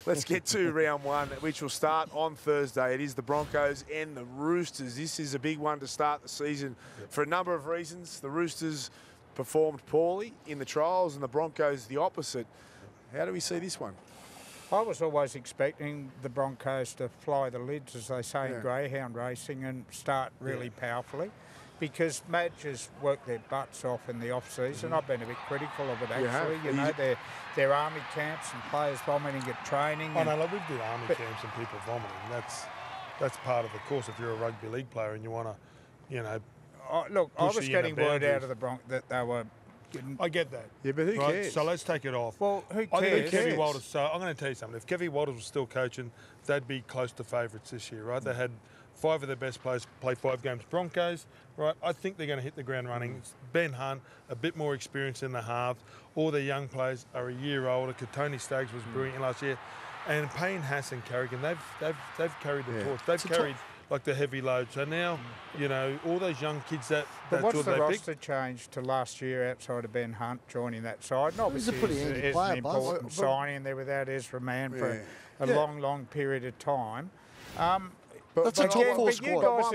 Let's get to round one, which will start on Thursday. It is the Broncos and the Roosters. This is a big one to start the season for a number of reasons. The Roosters performed poorly in the trials and the Broncos the opposite. How do we see this one? I was always expecting the Broncos to fly the lids, as they say in greyhound racing, and start really powerfully. Because Madge has worked their butts off in the off-season. I've been a bit critical of it, actually. You know, their army camps and players vomiting at training. Oh, no, like we did army camps and people vomiting. That's part of the course if you're a rugby league player and you want to, you know, look, I was getting word out of the Broncos that they were... I get that. Yeah, but who cares? So let's take it off. Well, who cares? I think Kevy Walters, so I'm going to tell you something. If Kevy Walters was still coaching, they'd be close to favourites this year, right? They had 5 of their best players play 5 games. Broncos, right? I think they're going to hit the ground running. It's Ben Hunt, a bit more experience in the halves. All their young players are a year older. Tony Staggs was brilliant last year. And Payne, Haas and Carrigan, they've carried the torch. They've carried like the heavy load. So now, you know, all those young kids that what's the roster change to last year outside of Ben Hunt joining that side? And obviously it's an important signing there without Ezra Mann for a long period of time. That's a top 4 squad.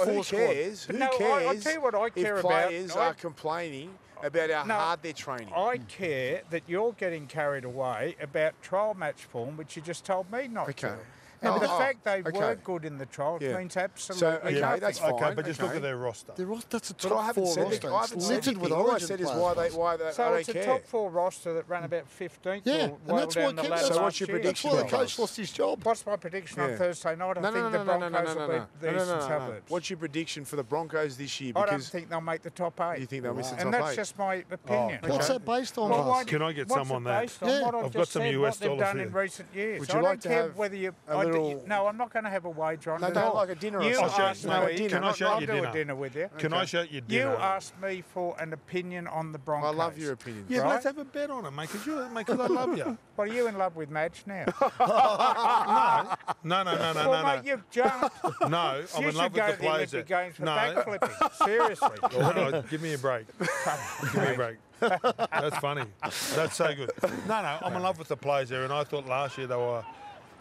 Who cares? Who cares? I'll tell you what I care if about. Players are complaining about how hard they're training. I care that you're getting carried away about trial match form, which you just told me not to. And the fact they were good in the trial means absolutely nothing. That's fine. Okay, but just look at their roster. That's a top 4 roster. It's littered with origin players. All I said is why they so it's a top 4 roster that ran about 15th. Yeah, and that's why So what's your prediction? That's why the coach lost his job. What's my prediction on Thursday night? I think the Broncos will beat the Eastern Suburbs. What's your prediction for the Broncos this year? I don't think they'll make the top 8. You think they'll miss the top 8? And that's just my opinion. What's that based on? Can I get some on that? I've got some US dollars. What they've done in recent years. Would you like to have a little? No, I'm not going to have a wager on it. No, don't like a dinner or something. I'll do a dinner with you. Can I show you dinner? You asked me for an opinion on the Broncos. I love your opinion. Yeah, but let's have a bet on it, mate, because I love you. Well, are you in love with Madge now? No. Well, mate, you've jumped. No, I'm in love with the players. You should go to the Olympic Games for backflipping. Seriously. No, give me a break. Give me a break. That's funny. That's so good. No, I'm in love with the players there, and I thought last year they were...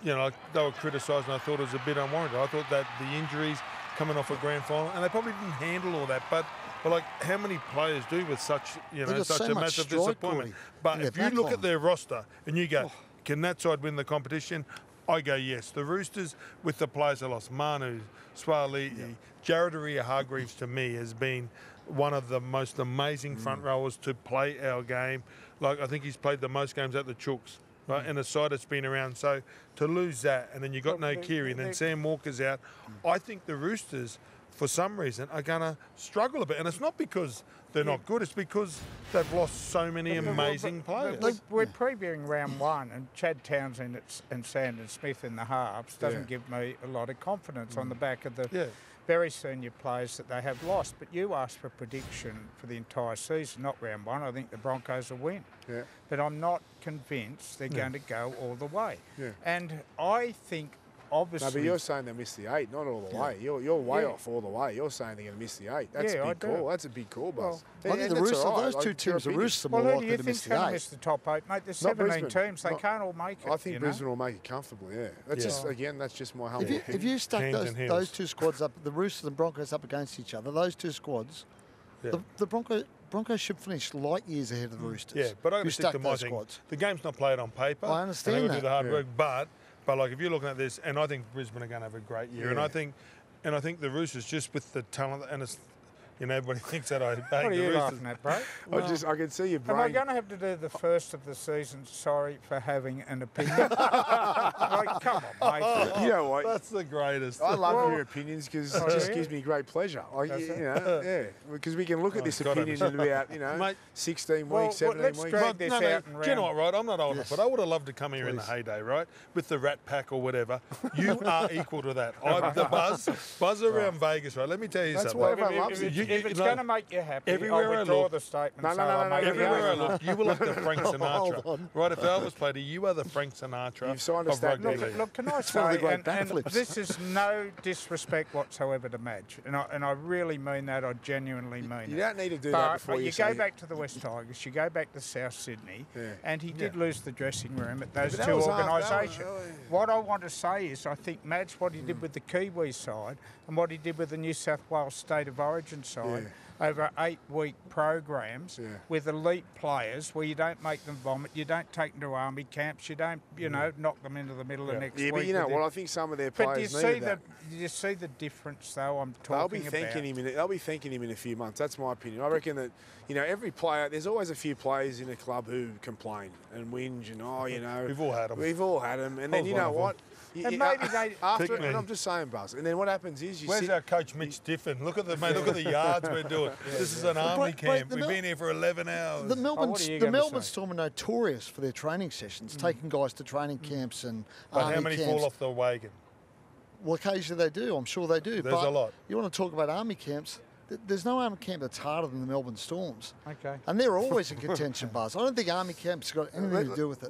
You know, they were criticised, and I thought it was a bit unwarranted. I thought that the injuries coming off a grand final, and they probably didn't handle all that. But like, how many players do with such, you know, such a massive disappointment? But if you look at their roster and you go, can that side win the competition? I go, yes. The Roosters, with the players they lost, Manu, Swaliti, Jared Hargreaves, to me, has been one of the most amazing front rowers to play our game. Like, I think he's played the most games at the Chooks. Right, and a side that's been around. So to lose that, and then you've got no Keary, and then Sam Walker's out, I think the Roosters, for some reason, are going to struggle a bit. And it's not because they're not good, it's because they've lost so many amazing players. We're previewing round 1, and Chad Townsend and Sandon Smith in the halves doesn't give me a lot of confidence on the back of the very senior players that they have lost. But you asked for a prediction for the entire season, not round 1. I think the Broncos will win. Yeah. But I'm not convinced they're going to go all the way. Yeah. And I think, obviously... No, but you're saying they missed the 8, not all the way. You're way off all the way. You're saying they're going to miss the 8. That's a big call. That's a big call, Buzz. I think the Roosters, those two teams, the Roosters are more likely to miss the 8. Who do you think's going to miss the top 8, mate? There's 17 teams. They can't all make it. I think Brisbane will make it comfortably, That's just, again, that's just my humble opinion. If you stack those two squads up, the Roosters and Broncos up against each other, those two squads, the Broncos should finish light years ahead of the Roosters. Yeah, but I stick to my thing. The game's not played on paper. I understand that. Do the hard work, but like, if you're looking at this, and I think Brisbane are going to have a great year, and I think the Roosters, just with the talent, and it's, you know, everybody thinks that I hate the Roosters. What are you laughing at, bro? I can see your brain. Am I going to have to do the first of the season? Sorry for having an opinion. Like, come on, mate. You know what? That's the greatest. I love your opinions because it just gives me great pleasure. Because we can look at this opinion in about 16 weeks, 17 let's weeks. drag this out and do you know what, right? I'm not old enough, but I would have loved to come here in the heyday, right? With the Rat Pack or whatever. You are equal to that. The buzz around Vegas, right? Let me tell you something. That's why everyone loves it. if it's going to make you happy, everywhere I'll withdraw the statement. No. Everywhere I look, you were like the Frank Hold Sinatra. on. Right, if Elvis played here, you are the Frank Sinatra You've signed a of rugby statement. league. Look, can I one of the say, great and backflips. this is no disrespect whatsoever to Madge, and I really mean that. I genuinely mean it. You don't need to do that before you say go back to the West Tigers, you go back to South Sydney, Yeah. and he did lose the dressing room at those but that two was after- organisations. that was- What I want to say is, I think Madge, what he did with the Kiwi side and what he did with the New South Wales State of Origin side. Over 8-week programs with elite players where you don't make them vomit, you don't take them to army camps, you don't, knock them into the middle of next week. Yeah, but you know what? I think some of their But players do you see needed that. do you see the difference though? I'm They'll talking be about. thanking him. They'll be thanking him in a few months. That's my opinion. I reckon that every player. There's always a few players in a club who complain and whinge and We've all had them. We've all had them. And then you know what? And maybe they after. Pick me. And I'm just saying, Buzz. And then what happens is Where's our coach Mitch Diffin? Look at the yards we're doing. This is an army camp. We've been here for 11 hours. The Melbourne, what are you the gonna Melbourne say? Storm are notorious for their training sessions, taking guys to training camps and But army how many camps. fall off the wagon? Well, occasionally they do. I'm sure they do. There's but a lot. You want to talk about army camps? There's no army camp that's harder than the Melbourne Storms. Okay. And they're always in contention, Buzz. I don't think army camps got anything to do with it.